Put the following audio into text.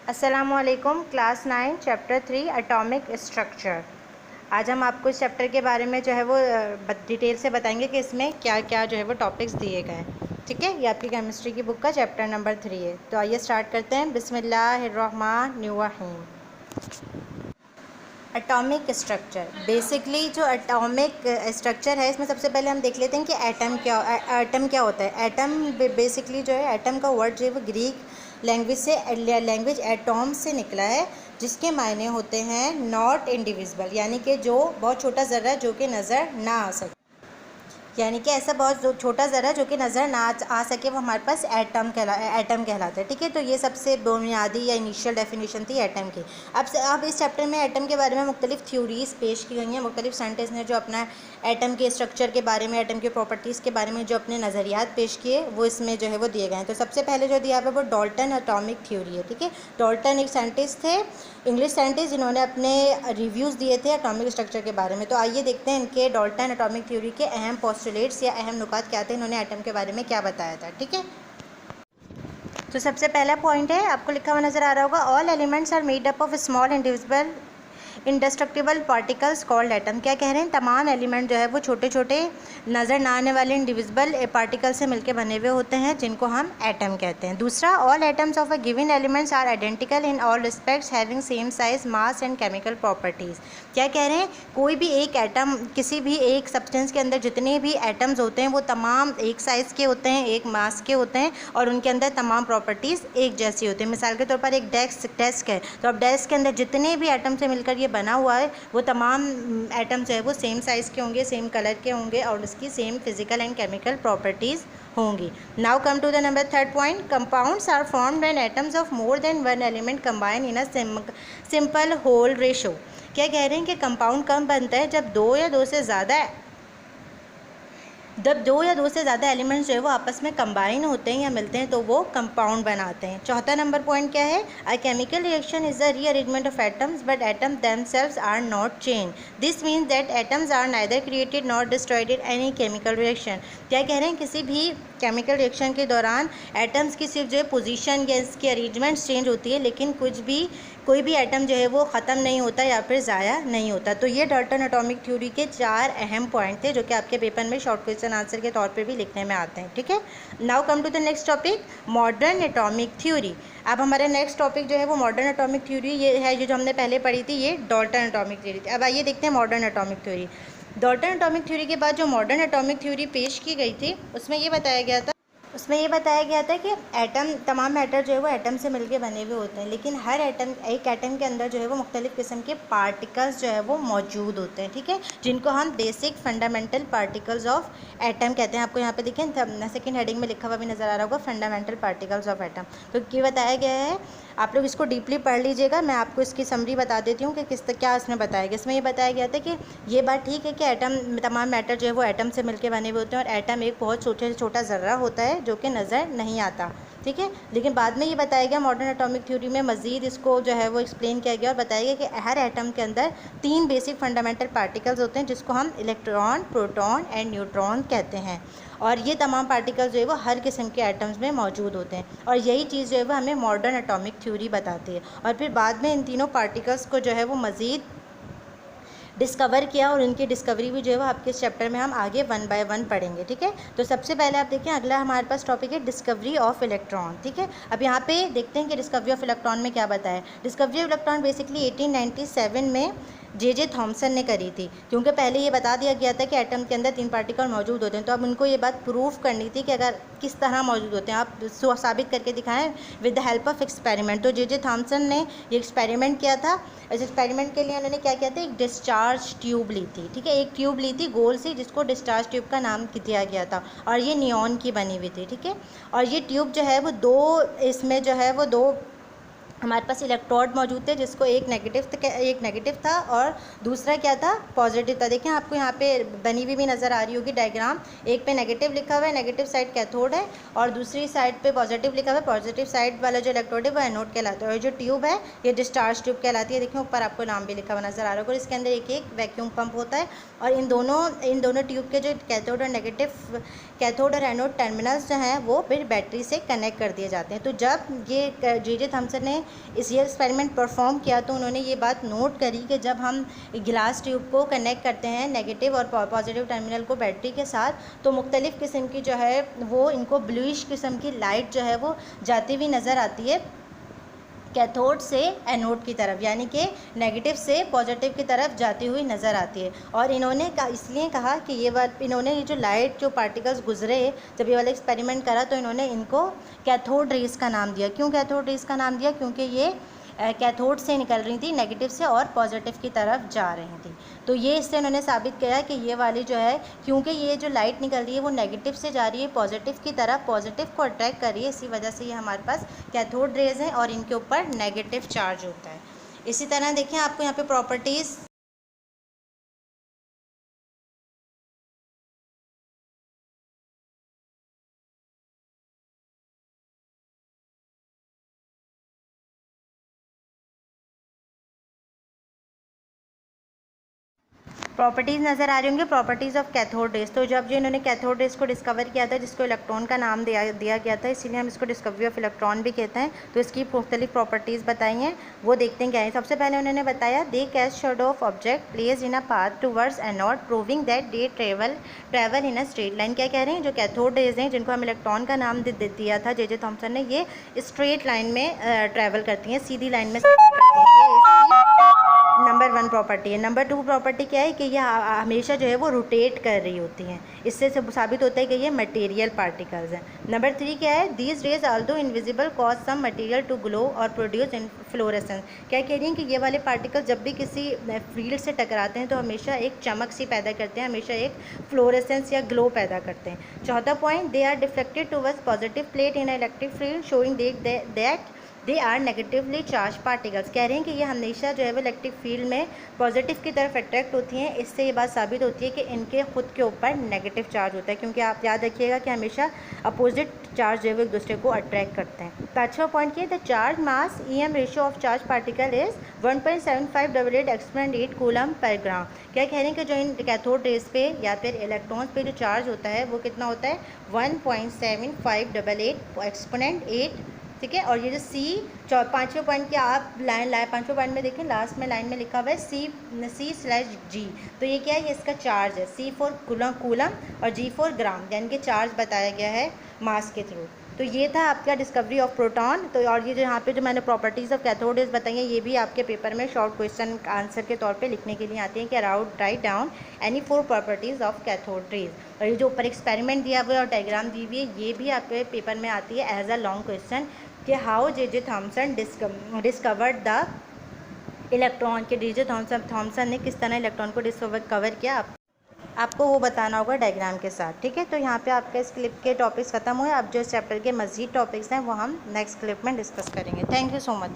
अस्सलामुअलैकुम। Class 9 chapter 3 atomic structure. आज हम आपको इस चैप्टर के बारे में जो है वो डिटेल से बताएंगे कि इसमें क्या क्या जो है वो टॉपिक्स दिए गए हैं। ठीक है, ये आपकी केमिस्ट्री की बुक का चैप्टर नंबर 3 है। तो आइए स्टार्ट करते हैं। बिस्मिल्लाहिर्रहमानिर्रहीम। एटॉमिक स्ट्रक्चर, बेसिकली जो एटॉमिक स्ट्रक्चर है इसमें सबसे पहले हम देख लेते हैं कि एटम क्या होता है। एटम बेसिकली जो है, एटम का वर्ड जो है वो ग्रीक लैंग्वेज एटॉम से निकला है, जिसके मायने होते हैं नॉट इंडिविजिबल, यानी कि जो बहुत छोटा ज़र्रा जो कि नज़र ना आ सके, यानी कि ऐसा बहुत छोटा ज़रा जो कि नज़र ना आ सके, वो हमारे पास एटम कहलाता है। ठीक है, तो ये सबसे बुनियादी या इनिशियल डेफिनेशन थी एटम की। अब इस चैप्टर में एटम के बारे में मुख्तलिफ थ्योरीज़ पेश की गई हैं। मुख्तलिफ साइंटिस्ट ने जो अपना एटम के स्ट्रक्चर के बारे में, एटम के प्रॉपर्टीज़ के बारे में जो अपने नज़रियात पेश किए, वो इसमें जो है वो दिए गए हैं। तो सबसे पहले जो दिया है वो डाल्टन एटॉमिक थ्योरी है। ठीक है, डाल्टन एक साइंटिस्ट थे, इंग्लिश साइंटिस्ट, जिन्होंने अपने रिव्यूज़ दिए थे एटॉमिक स्ट्रक्चर के बारे में। तो आइए देखते हैं इनके डाल्टन एटॉमिक थ्योरी के अहम पोस्टुलेट्स या अहम नुकात क्या थे, इन्होंने एटम के बारे में क्या बताया था। ठीक है, तो सबसे पहला पॉइंट है, आपको लिखा हुआ नज़र आ रहा होगा, all elements are made up of small indivisible indestructible particles called atom. क्या कह रहे हैं, तमाम एलिमेंट जो है वो छोटे छोटे नज़र ना आने वाले इंडिविजिबल पार्टिकल से मिलकर बने हुए होते हैं, जिनको हम एटम कहते हैं। दूसरा, all atoms of a given elements are identical in all respects having same size, mass and chemical properties. क्या कह रहे हैं, कोई भी एक एटम, किसी भी एक सब्सटेंस के अंदर जितने भी एटम्स होते हैं वो तमाम एक साइज़ के होते हैं, एक मास के होते हैं, और उनके अंदर तमाम प्रॉपर्टीज़ एक जैसी होती हैं। मिसाल के तौर पर एक डेस्क है, तो अब डेस्क के अंदर जितने भी एटम से मिलकर ये बना हुआ है, वो तमाम एटम्स जो है वो सेम साइज़ के होंगे, सेम कलर के होंगे, और उसकी same physical and chemical properties होंगी। Now come to the number third point, compounds are formed when atoms of more than one element combine in a simple whole ratio. क्या कह रहे हैं कि कंपाउंड कब बनता है, जब दो या दो से ज़्यादा एलिमेंट्स जो है वो आपस में कंबाइन होते हैं या मिलते हैं, तो वो कंपाउंड बनाते हैं। चौथा नंबर पॉइंट क्या है, a chemical reaction is the rearrangement of atoms but atoms themselves are not chain. This means that atoms are neither created not destroyed in any chemical reaction. क्या कह रहे हैं, किसी भी केमिकल रिएक्शन के दौरान एटम्स की सिर्फ जो है पोजीशन या इसकी अरेंजमेंट्स चेंज होती है, लेकिन कोई भी एटम जो है वो ख़त्म नहीं होता या फिर ज़ाया नहीं होता। तो ये डाल्टन एटॉमिक थ्योरी के 4 अहम पॉइंट थे, जो कि आपके पेपर में शॉर्ट क्वेश्चन आंसर के तौर पे भी लिखने में आते हैं। ठीक है, now come to the next topic, modern atomic theory. अब हमारा नेक्स्ट टॉपिक जो है वो मॉडर्न एटॉमिक थ्योरी ये है, जो हमने पहले पढ़ी थी, ये डाल्टन एटॉमिक थ्योरी थी। अब आइए देखते हैं modern atomic theory. Dalton atomic theory के बाद जो मॉडर्न एटॉमिक थ्योरी पेश की गई थी, उसमें ये बताया गया था कि एटम, तमाम मैटर जो है वो एटम से मिलके बने हुए होते हैं, लेकिन हर एक एटम के अंदर जो है वो मुख्तलिफ़ किस्म के पार्टिकल्स जो है वो मौजूद होते हैं। ठीक है, जिनको हम basic fundamental particles of atom कहते हैं। आपको यहाँ पे देखें सेकंड हेडिंग में लिखा हुआ भी नज़र आ रहा होगा, फंडामेंटल पार्टिकल्स ऑफ एटम। तो क्या बताया गया है, आप लोग इसको डीपली पढ़ लीजिएगा। मैं आपको इसकी समरी बता देती हूँ कि क्या इसमें बताया गया। इसमें ये बताया गया था कि ये बात ठीक है कि एटम, तमाम मैटर जो है वो एटम से मिलके बने हुए होते हैं, और एटम एक बहुत छोटा ज़र्रा होता है जो कि नज़र नहीं आता। ठीक है, लेकिन बाद में ये बताया गया मॉडर्न एटॉमिक थ्योरी में, मज़ीद इसको जो है वो एक्सप्लेन किया गया और बताया गया कि हर एटम के अंदर 3 बेसिक फंडामेंटल पार्टिकल्स होते हैं, जिसको हम इलेक्ट्रॉन, प्रोटॉन एंड न्यूट्रॉन कहते हैं। और ये तमाम पार्टिकल्स जो है वो हर किस्म के एटम्स में मौजूद होते हैं, और यही चीज़ जो है वो हमें मॉडर्न एटॉमिक थ्योरी बताती है। और फिर बाद में इन तीनों पार्टिकल्स को जो है वो मज़ीद डिस्कवर किया, और उनकी डिस्कवरी भी जो है वो आपके इस चैप्टर में हम आगे 1 बाय 1 पढ़ेंगे। ठीक है, तो सबसे पहले आप देखें, अगला हमारे पास टॉपिक है डिस्कवरी ऑफ इलेक्ट्रॉन। ठीक है, अब यहाँ पे देखते हैं कि डिस्कवरी ऑफ इलेक्ट्रॉन में क्या बताया। डिस्कवरी ऑफ इलेक्ट्रॉन बेसिकली 1897 में जे थॉमसन ने करी थी, क्योंकि पहले ये बता दिया गया था कि एटम के अंदर 3 पार्टिकल मौजूद होते हैं। तो अब उनको ये बात प्रूफ करनी थी कि अगर किस तरह मौजूद होते हैं, आप साबित करके दिखाएं with the help of experiment. तो जे थॉमसन ने ये एक्सपेरिमेंट किया था। इस एक्सपेरिमेंट के लिए उन्होंने क्या किया था, एक डिस्चार्ज ट्यूब ली थी। ठीक है, एक ट्यूब ली थी गोल सी, जिसको डिस्चार्ज ट्यूब का नाम दिया गया था, और ये नियॉन की बनी हुई थी। ठीक है, और ये ट्यूब जो है वो इसमें जो है वो 2 हमारे पास इलेक्ट्रोड मौजूद थे, जिसको एक नेगेटिव था और दूसरा क्या था, पॉजिटिव था। देखें, आपको यहाँ पे बनी हुई भी नज़र आ रही होगी डायग्राम, एक पे नेगेटिव लिखा हुआ है, नेगेटिव साइड कैथोड है, और दूसरी साइड पे पॉजिटिव लिखा हुआ है, पॉजिटिव साइड वाला जो इलेक्ट्रोड है वो एनोड कहलाता है। और जो ट्यूब है ये डिस्चार्ज ट्यूब कहलाती है। देखिए ऊपर आपको नाम भी लिखा हुआ नज़र आ रहा होगा, और इसके अंदर एक वैक्यूम पंप होता है, और इन दोनों ट्यूब के जो कैथोड और एनोड टर्मिनल्स जो हैं वो फिर बैटरी से कनेक्ट कर दिए जाते हैं। तो जब ये जे थॉमसन ने ये एक्सपेरिमेंट परफॉर्म किया तो उन्होंने ये बात नोट करी कि जब हम गिलास ट्यूब को कनेक्ट करते हैं नेगेटिव और पॉजिटिव टर्मिनल को बैटरी के साथ, तो मुख्तलिफ़ किस्म की जो है वो इनको ब्लूइश किस्म की लाइट जो है वो जाती हुई नज़र आती है कैथोड से एनोड की तरफ, यानी कि नेगेटिव से पॉजिटिव की तरफ जाती हुई नज़र आती है। और इन्होंने इसलिए कहा कि इन्होंने ये जो लाइट जो पार्टिकल्स गुजरे जब ये वाला एक्सपेरिमेंट करा तो इन्होंने इनको कैथोड रेज़ का नाम दिया। क्यों कैथोड रेज़ का नाम दिया? क्योंकि ये कैथोड से निकल रही थी, नेगेटिव से और पॉजिटिव की तरफ जा रही थी। तो ये इससे उन्होंने साबित किया कि ये वाली जो है, क्योंकि ये जो लाइट निकल रही है वो नेगेटिव से जा रही है पॉजिटिव की तरफ, पॉजिटिव को अट्रैक्ट कर रही है, इसी वजह से ये हमारे पास कैथोड रेज़ हैं और इनके ऊपर नेगेटिव चार्ज होता है। इसी तरह देखिए आपको यहाँ पे प्रॉपर्टीज़ नज़र आ रही होंगी, प्रॉपर्टीज़ ऑफ कैथोड रेज़। तो जब जो इन्होंने कैथोड रेज़ को डिस्कवर किया था, जिसको इलेक्ट्रॉन का नाम दिया गया था, इसीलिए हम इसको डिस्कवरी ऑफ इलेक्ट्रॉन भी कहते हैं। तो इसकी मुख्तलिफ प्रॉपर्टीज़ बताई हैं, वो देखते हैं क्या है। सबसे पहले उन्होंने बताया they catch shadow of object place in a path towards anode proving that they travel in a straight line. क्या कह रहे हैं? जो कैथोड रेज़ हैं जिनको हम इलेक्ट्रॉन का नाम दिया था जे थॉम्सन ने, ये स्ट्रेट लाइन में ट्रैवल करती हैं, सीधी लाइन में सफ़र करती हैं। ये इसकी नंबर 1 प्रॉपर्टी है। नंबर 2 प्रॉपर्टी क्या है कि यह हमेशा जो है वो रोटेट कर रही होती हैं, इससे साबित होता है कि ये मटेरियल पार्टिकल्स हैं। नंबर 3 क्या है? These rays although invisible cause some material to glow और प्रोड्यूस इन फ्लोरेसेंस। क्या कह रही हैं कि ये वाले पार्टिकल्स जब भी किसी फील्ड से टकराते हैं तो हमेशा एक चमक सी पैदा करते हैं, हमेशा एक फ्लोरेसेंस या ग्लो पैदा करते हैं। चौथा point, they are deflected towards positive plate in electric field showing that they are negatively charge particles. कह रहे हैं कि ये हमेशा जो है वो इलेक्ट्रिक फील्ड में पॉजिटिव की तरफ अट्रैक्ट होती हैं। इससे ये बात साबित होती है कि इनके खुद के ऊपर नेगेटिव चार्ज होता है, क्योंकि आप याद रखिएगा कि हमेशा अपोजिट चार्ज जो है वो एक दूसरे को अट्रैक्ट करते हैं। तो अच्छा पॉइंट ये, the charge mass EM ratio of charge particle is 1.7588 exponent 8 coulomb per gram. क्या कह रहे हैं कि जो इन कैथोड रेज पे या फिर इलेक्ट्रॉन्स पे जो चार्ज होता है वो कितना होता है? 1.7588 एक्सपोनेंट 8, ठीक है। और ये जो पाँचवें पॉइंट के आप पाँचवें पॉइंट में देखें, लास्ट में लाइन में लिखा हुआ है C/G। तो ये क्या है? ये इसका चार्ज है। C फॉर कूलम और G फॉर ग्राम, यानी कि चार्ज बताया गया है मास के थ्रू। तो ये था आपका डिस्कवरी ऑफ प्रोटॉन। तो और ये जो यहाँ पे जो मैंने प्रॉपर्टीज़ ऑफ कैथोड रेज़ बताई हैं, ये भी आपके पेपर में शॉर्ट क्वेश्चन आंसर के तौर पे लिखने के लिए आती हैं कि write down any 4 properties of cathode rays. और ये जो ऊपर एक्सपेरिमेंट दिया हुआ है और डायग्राम दी हुई है, ये भी आपके पेपर में आती है एज अ लॉन्ग क्वेश्चन कि how J Thomson discovered the electron, के जे थॉम्सन ने किस तरह इलेक्ट्रॉन को डिस्कवर किया, आपको वो बताना होगा डायग्राम के साथ, ठीक है। तो यहाँ पे आपके इस क्लिप के टॉपिक्स ख़त्म हुए। अब जो इस चैप्टर के मज़ीद टॉपिक्स हैं वो हम नेक्स्ट क्लिप में डिस्कस करेंगे। Thank you so much.